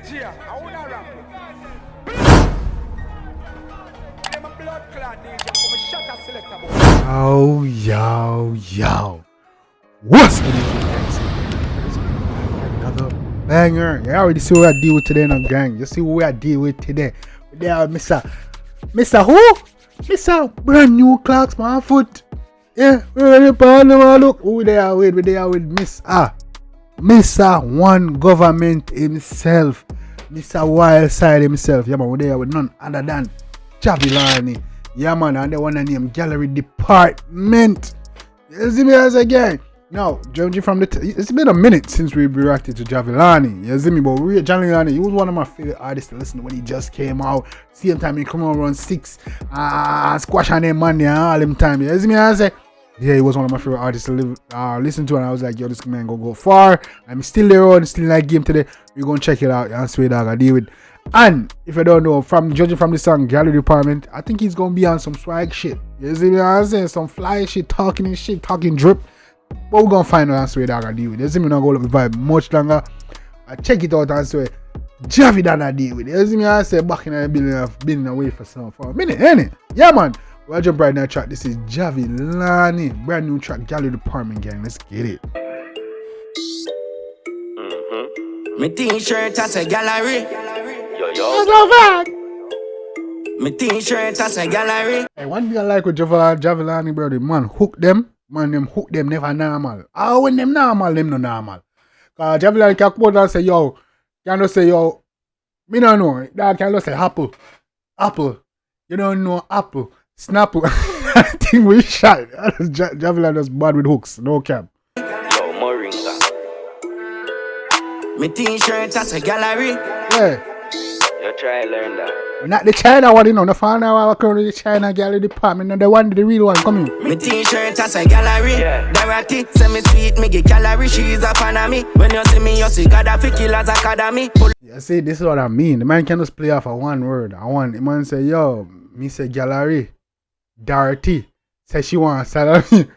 DJ, I wanna rap. I'm a blood clot DJ, I'm a shut up selector boy. Oh, yo. What's good, guys? Another banger. You already see what I deal with today, no gang. You see what I deal with today. They are Mr. Who? Mr. Brand new clocks, my foot. Yeah, we're look. Who they are with? They are with Mr. One Govament himself. Mr. Wildside himself. Yeah, man, we're there with none other than Jahvillani. Yeah, man, and they want to name Gallery Department. You see me as again. Now, judging from it's been a minute since we reacted to Jahvillani. You see me, but Jahvillani, he was one of my favorite artists to listen to when he just came out. Same time he come out around 6, squash on them money and all them time. You see me as I say, yeah, he was one of my favorite artists to listen to, and I was like, yo, this man gonna go far. I'm still there on, still in that game today. We're gonna check it out and swear dog I deal with. And if I don't know, from judging from the song Gallery Department, I think he's gonna be on some swag shit. You see me as I say, some fly shit, talking drip. But we're gonna find out and swear dog I deal with. You see me not gonna vibe much longer. I check it out and swear Jahvillani I deal with. You see me I say back in the building, I've been away for a minute, ain't it? Yeah, man. We'll jump right now track. This is Jahvillani, brand new track, Gallery Department gang. Let's get it. Me t-shirt as a gallery. Yo. Me t-shirt as a gallery. Hey, one thing I like with Jahvillani, bro, the man hook them. Man, them hook them never normal. Ah, when them normal, them no normal. Cause Jahvillani can come out and say, yo, can just say, yo, me don't know. That can just say apple. You don't know apple. Snapple. I think we shot. Jahvillani just bad with hooks, no cap. Yo, Moringa. Me t-shirt as a gallery. Yeah. You try to learn that. Not the China one, you know. The fan now currently the China Gallery Department. No, the one, the real one coming. Me t-shirt as a gallery. Dorothy, say me sweet, me get calorie. She's a fan of me. When you see me, you see Gaddafi Killers Academy. You see, this is what I mean. The man can just play off of one word. The man say, yo, me say gallery. Dorothy say she want salary.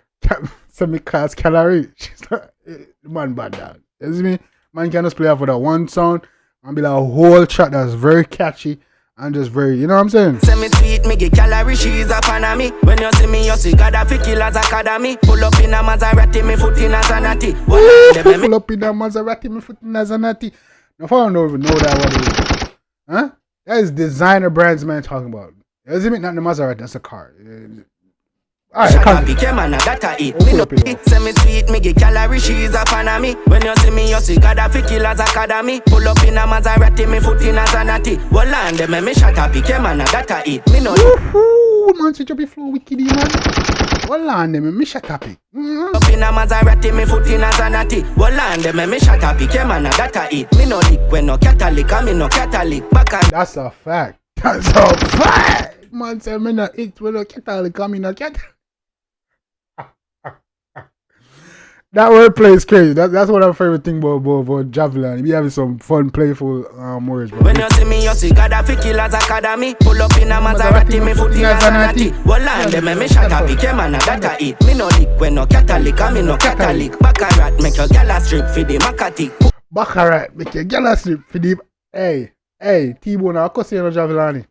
So me class calorie. She's like, the man bad dog. You see me? Man can just play off of that one sound and be like a whole track that's very catchy and just very, you know what I'm saying? Say me sweet, me get calorie, she's a fan of me. When you see me, you see Gaddafi Killers Academy. Pull up in a Maserati, me foot in a Zanati. Pull up in a Maserati, me foot in a Zanati. No, I don't even know that what it is. Huh? That is designer brands man talking about. You see me? Not the Maserati, that's a car. Alright, became an data eat. Me no it say me sweet, me get calorie, she's a fan of me. When you see me, you see Gaddafi Killers Academy. Pull up in a Maserati, me foot in a Zanati. Well, and them me shut up, became an data eat. Me no woohoo, man, switch up your flow wicked, man. Well, and them me shut up. Up in a Maserati, me foot in a Zanati. Well, and them me shut up, became an data eat. Me no lick when no Catholic, I me no Catholic. That's a fact. That's a fact. Man say me no eat when no Catholic, I me no Catholic. That wordplay is crazy. That's one of my favorite things about Jahvillani. We having some fun, playful words, bro. When you see me, you see Gaddafi Killers Academy. Pull up in a Maserati, me foot in a Zanati. Well, and them me shut up, became an data eat. Me no lick when no Catholic, I me no Catholic. Baccarat, make your gala strip for the Makati. Baccarat, make your gala strip for the... Hey, T-Bone, I'll cuss you, Jahvillani.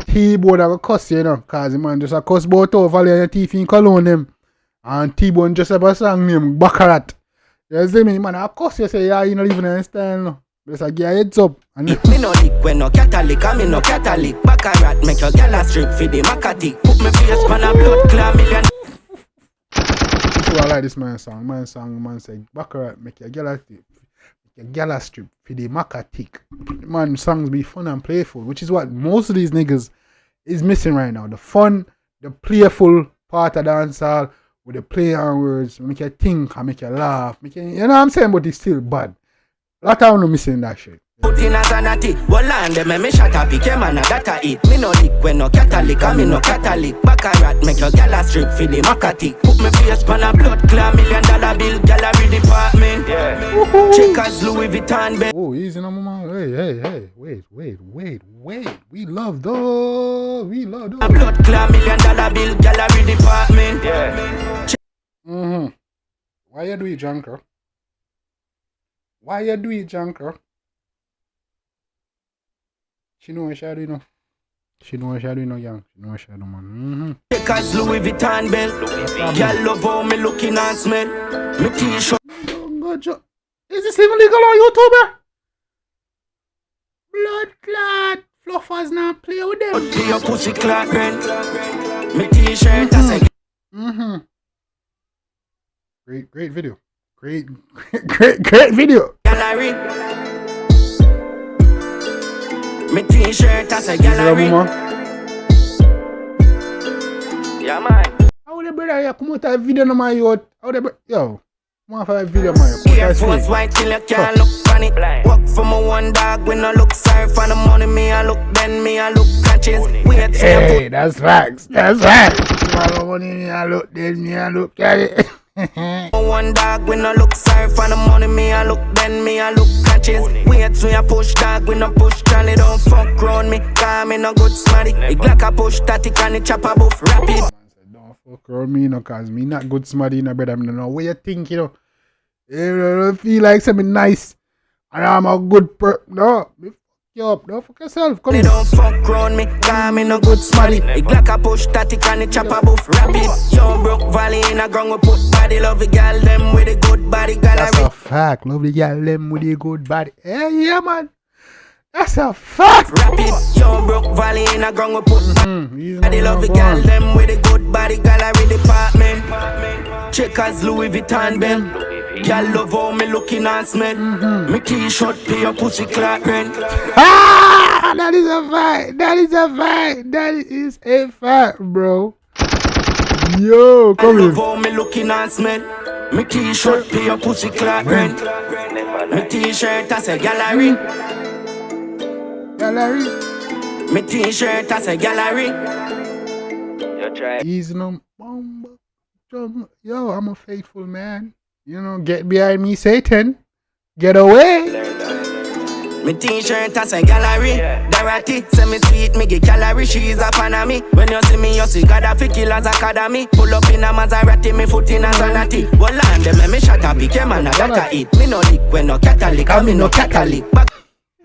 T-Bone, I'll cuss you, cause the man just a cuss bout over your teeth in cologne them. And T-Bone just have a song named Baccarat. You see me, man, of course you say, yeah, you don't even understand, no. Just like, get heads up. And me no lick when no Catholic, I me no Catholic. Baccarat, make your gala strip for the Makati. Put me face on a blood clot million. This is what I like this man's song. Man say, Baccarat, make your gala strip for the Makati. Man, songs be fun and playful, which is what most of these niggas is missing right now. The fun, the playful part of dancehall. With the play on words, make you think and make you laugh. You know what I'm saying? But it's still bad. A lot of them missing that shit. Put in a Zanati. Well, and them me shut up, became an data eat. Me no lick when no Catholic, I me no Catholic. Baccarat, make your gala strip for the Makati. Put me face on a blood clot, $1 million bill, Gallery Department. Checkers, Louis Vuitton, bed. Oh, easy no man. Hey. Wait. We love those. A blood clot, $1 million bill, Gallery Department. Why you do it, junker? She know what she do, you know. She know what she do, you know, young. She know what she do, man. Because Louis Vuitton belt. Girl love how me looking and smell. Me t-shirt. Is this even legal on YouTube? Blood clot. Fluffers now play with them. Put your pussy clot rent. Me t-shirt that's a Great video. Great video. gallery. Me t-shirt that's a gallery. Yeah, man. How the brother here come out a video no my yacht? How the yo? Come out for a video man. Air Force white till you can't look funny. Walk for my one dog when I look sorry for the money. Me I look then me I look conscious. Wait till Hey, that's facts. That's facts. Money me I look then me I look at it. one dog when I look sorry for the money. Me I look then me I look conscious. Wait till you push dog when I push Johnny. Don't fuck round me. Cause me no good smarty. The Glock I push static and the chopper buff rapid. Don't fuck around me, no, cause me not good smarty, no, brother. I don't know what you think, you know. You don't feel like something nice, and I'm a good no, me fuck you up, don't fuck yourself. Come They in. don't fuck round me, cause me no good smarty. The Glock I push static and the chopper buff rapid. Young broke valley in a ground we put body. Love the girl them with a good body That's gallery. a fact. Love the girl them with a good body. Yeah, man. That's a fact. Rapid, young broke valley in a ground we put body. Love the girl them with a good body gallery department. Checkers Louis Vuitton belt. Girl love how me looking and smell. Me t-shirt pay your pussy clock rent. Ah, that is a fact. That is a fact. That is a fact, bro. Yo, come Love in. how me looking and smell. Me t-shirt pay your pussy clock rent. Me t-shirt that's a gallery. Gallery. Me t-shirt that's a gallery. Easy no bomb. Yo, I'm a faithful man. You know, get behind me, Satan. Get away. Me t-shirt that's a gallery. Dorothy, say me sweet, me get calorie. She's a fan of me. When you see me, you see Gaddafi Killers Academy. Pull up in a Maserati, me foot in a Zanati. Well, land them, me shut up, became man, I gotta eat. Me no lick when no Catholic, I me no Catholic. Back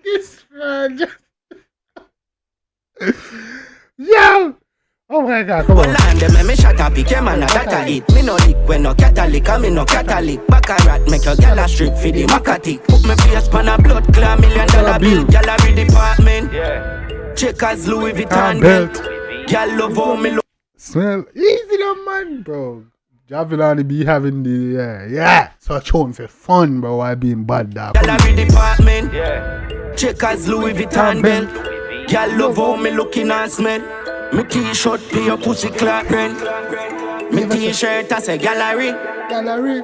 This man just... Yo! Oh my God, come well, on. land them, me shut up, became man, I gotta eat. Me no lick when no Catholic, I me no Catholic. Baccarat, make your gal a strip for the Makati. Put me face pan a blood clot $1 million bill. Gallery department. Checkers Louis Vuitton belt. Gal love how me look. Smell easy no man, bro. Jahvillani be having the yeah. So tune for fun, bro. I being bad dog. Gallery department. Checkers Louis Vuitton belt. Gal love how me looking and smell. Me t-shirt pay your pussy clock rent. Me t-shirt that's a gallery. Gallery.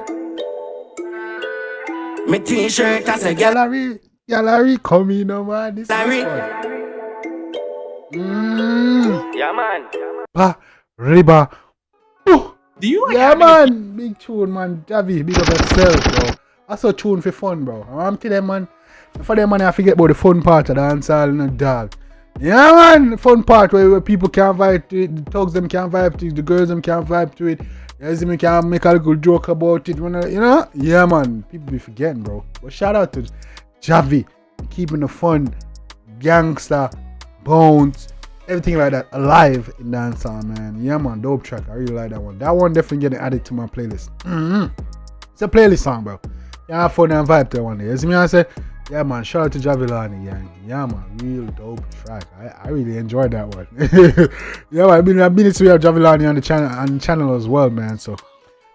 Me t-shirt that's a Gallery, come in, no man. This gallery. is fun. Yeah man. Ba, riba. Ooh. Do you like Yeah, having man. Big tune, man. Javi, big up yourself, bro. That's a tune for fun, bro. I'm telling them, man. For them, man, I forget about the fun part of the dancehall and the dog. Yeah, man. The fun part where people can vibe to it, the thugs them can vibe to it, the girls them can vibe to it. You see me can make a little joke about it, you know? Yeah, man. People be forgetting, bro. But shout out to Javi, keeping the fun, gangster, bones, everything like that alive in dancehall, man. Yeah, man. Dope track. I really like that one. That one definitely getting added to my playlist. It's a playlist song, bro. Yeah, have fun and vibe to one day. You see me? I say, yeah, man. Shout out to Jahvillani, gang. Yeah, man. Real dope track. I really enjoyed that one. Yeah, man. I've been to Jahvillani on the channel as well, man. So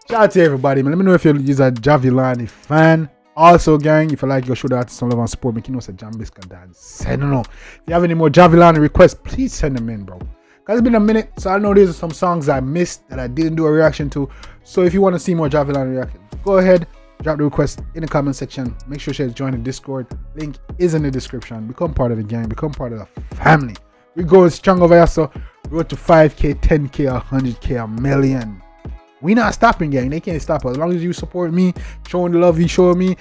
shout out to everybody, man. Let me know if you're a Jahvillani fan. Also, gang, if you like your show, that some love and support, make you know say Jambisco dance. Send them. If you have any more Jahvillani requests, please send them in, bro. Cause it's been a minute, so I know these are some songs I missed that I didn't do a reaction to. So if you want to see more Jahvillani reaction, go ahead, drop the request in the comment section. Make sure you join the Discord. Link is in the description. Become part of the gang. Become part of the family. We go strong over here, so road to 5K, 10K, 100K, a million. We not stopping, gang. They can't stop us. As long as you support me, showing the love you show me,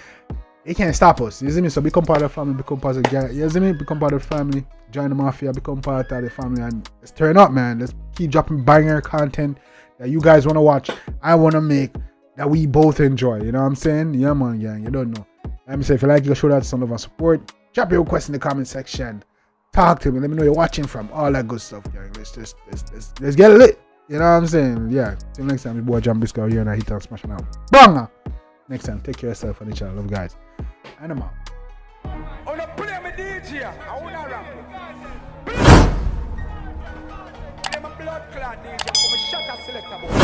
they can't stop us. You see me? So become part of the family, become part of the gang. You see me? Become part of the family. Join the mafia, become part of the family, and let's turn up, man. Let's keep dropping banger content that you guys want to watch. I want to make that we both enjoy. You know what I'm saying? Yeah, man, gang. You don't know. Let me say, if you like your show, that's some love and support. Drop your request in the comment section. talk to me. Let me know you're watching from. All that good stuff, gang. Let's get lit. You know what I'm saying? Yeah. Till next time, the boy Jambisco here and I hit and smash now. Banger! Next time, take care of yourself and each other. Love, guys. And I'm out. I wanna play my DJ. I wanna rap. Play my blood clot DJ. I'm a shut up selector boy.